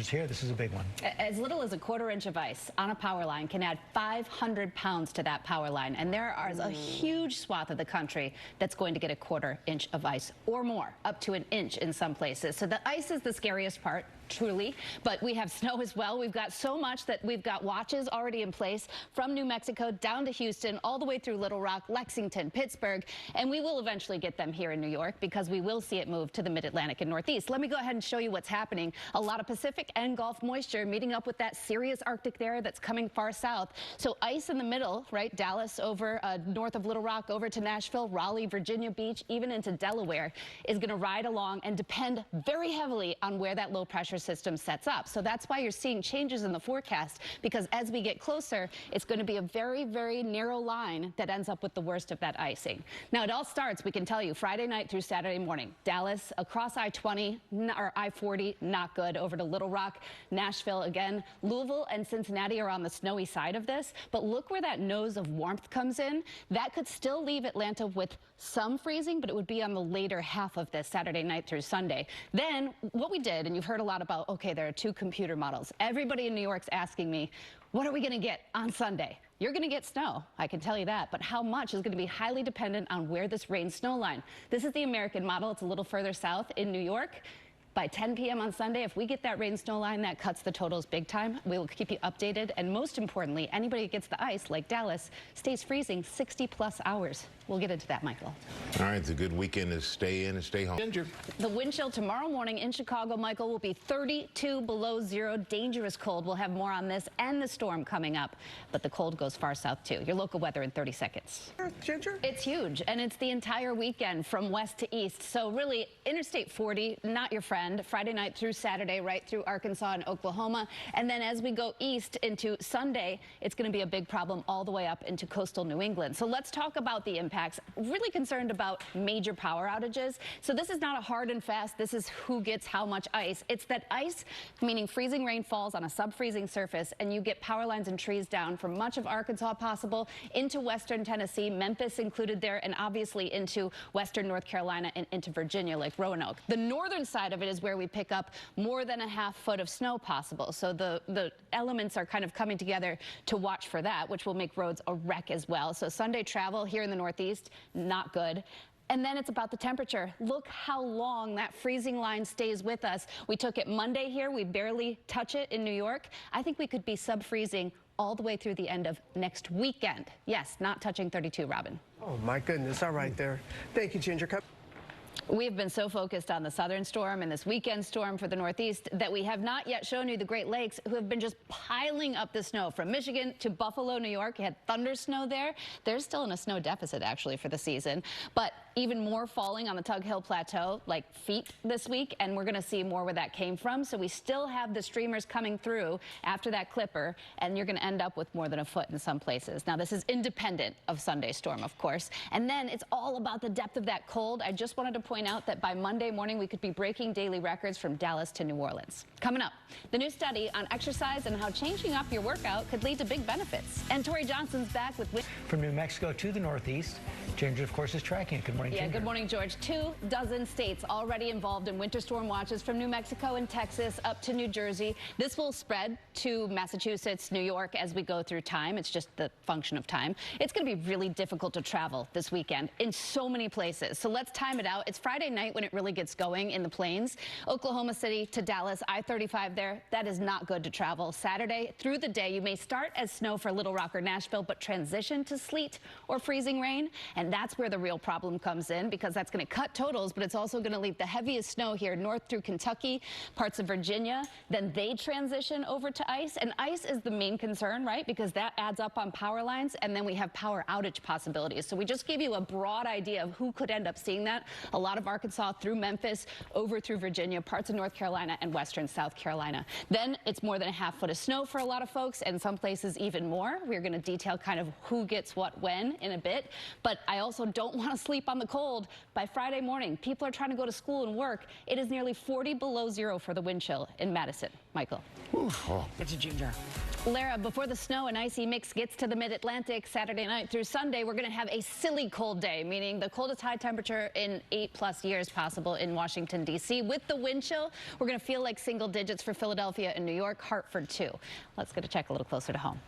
Here, this is a big one. As little as a quarter-inch of ice on a power line can add 500 pounds to that power line, and there is a huge swath of the country that's going to get a quarter-inch of ice or more, up to an inch in some places. So the ice is the scariest part, truly, but we have snow as well. We've got so much that we've got watches already in place from New Mexico down to Houston, all the way through Little Rock, Lexington, Pittsburgh, and we will eventually get them here in New York because we will see it move to the Mid-Atlantic and Northeast. Let me go ahead and show you what's happening. A lot of Pacific and Gulf moisture meeting up with that serious Arctic air that's coming far south. So ice in the middle, right? Dallas over north of Little Rock over to Nashville, Raleigh, Virginia Beach, even into Delaware is going to ride along and depend very heavily on where that low pressure system sets up. So that's why you're seeing changes in the forecast, because as we get closer, it's going to be a very, very narrow line that ends up with the worst of that icing. Now, it all starts, we can tell you, Friday night through Saturday morning. Dallas across I-20 or I-40, not good. Over to Little Rock, Nashville again. Louisville and Cincinnati are on the snowy side of this, but look where that nose of warmth comes in. That could still leave Atlanta with some freezing, but it would be on the later half of this Saturday night through Sunday. Then what we did, and you've heard a lot about, okay, there are two computer models. Everybody in New York's asking me, what are we going to get on Sunday? You're going to get snow, I can tell you that, but how much is going to be highly dependent on where this rain snow line. This is the American model. It's a little further south in New York. By 10 p.m. on Sunday, if we get that rain snow line, that cuts the totals big time. We will keep you updated. And most importantly, anybody that gets the ice, like Dallas, stays freezing 60+ hours. We'll get into that, Michael. All right, it's a good weekend to stay in and stay home. Ginger. The wind chill tomorrow morning in Chicago, Michael, will be 32 below zero. Dangerous cold. We'll have more on this and the storm coming up. But the cold goes far south, too. Your local weather in 30 seconds. Ginger? It's huge, and it's the entire weekend from west to east. So really, Interstate 40, not your friend. Friday night through Saturday, right through Arkansas and Oklahoma. And then as we go east into Sunday, it's going to be a big problem all the way up into coastal New England. So let's talk about the impacts. Really concerned about major power outages. So this is not a hard and fast, this is who gets how much ice. It's that ice, meaning freezing rain falls on a sub-freezing surface, and you get power lines and trees down from much of Arkansas possible into western Tennessee, Memphis included there, and obviously into western North Carolina and into Virginia, like Roanoke. The northern side of it is where we pick up more than a half foot of snow possible. So the elements are kind of coming together to watch for that, which will make roads a wreck as well. So Sunday travel here in the Northeast, not good. And then it's about the temperature. Look how long that freezing line stays with us. We took it Monday here. We barely touch it in New York. I think we could be sub-freezing all the way through the end of next weekend. Yes, not touching 32, Robin. Oh, my goodness. All right there. Thank you, Ginger. We have been so focused on the southern storm and this weekend storm for the Northeast that we have not yet shown you the Great Lakes, who have been just piling up the snow from Michigan to Buffalo, New York. You had thunder snow there. They're still in a snow deficit, actually, for the season. But even more falling on the Tug Hill Plateau, like feet this week, and we're going to see more where that came from. So we still have the streamers coming through after that clipper, and you're going to end up with more than a foot in some places. Now, this is independent of Sunday's storm, of course. And then it's all about the depth of that cold. I just wanted to point out that by Monday morning, we could be breaking daily records from Dallas to New Orleans. Coming up, the new study on exercise and how changing up your workout could lead to big benefits. And Tori Johnson's back with... From New Mexico to the Northeast, Ginger, of course, is tracking it. Good morning, Ginger. Yeah, good morning, George. 24 states already involved in winter storm watches, from New Mexico and Texas up to New Jersey. This will spread to Massachusetts, New York as we go through time. It's just the function of time. It's going to be really difficult to travel this weekend in so many places. So let's time it out. It's Friday night when it really gets going in the plains. Oklahoma City to Dallas, I-35 there. That is not good to travel. Saturday through the day, you may start as snow for Little Rock or Nashville, but transition to sleet or freezing rain. And that's where the real problem comes in, because that's going to cut totals, but it's also going to leave the heaviest snow here north through Kentucky, parts of Virginia. Then they transition over to ice, and ice is the main concern, right? Because that adds up on power lines, and then we have power outage possibilities. So we just gave you a broad idea of who could end up seeing that. A lot of Arkansas through Memphis, over through Virginia, parts of North Carolina and western South Carolina. Then it's more than a half foot of snow for a lot of folks, and some places even more. We're going to detail kind of who gets what when in a bit, but I also don't want to sleep on on the cold. By Friday morning, people are trying to go to school and work. It is nearly 40 below zero for the wind chill in Madison. Michael. It's a Ginger. Lara, before the snow and icy mix gets to the mid-Atlantic Saturday night through Sunday, we're going to have a silly cold day, meaning the coldest high temperature in 8+ years possible in Washington, D.C. With the wind chill, we're going to feel like single digits for Philadelphia and New York, Hartford, too. Let's get a check a little closer to home.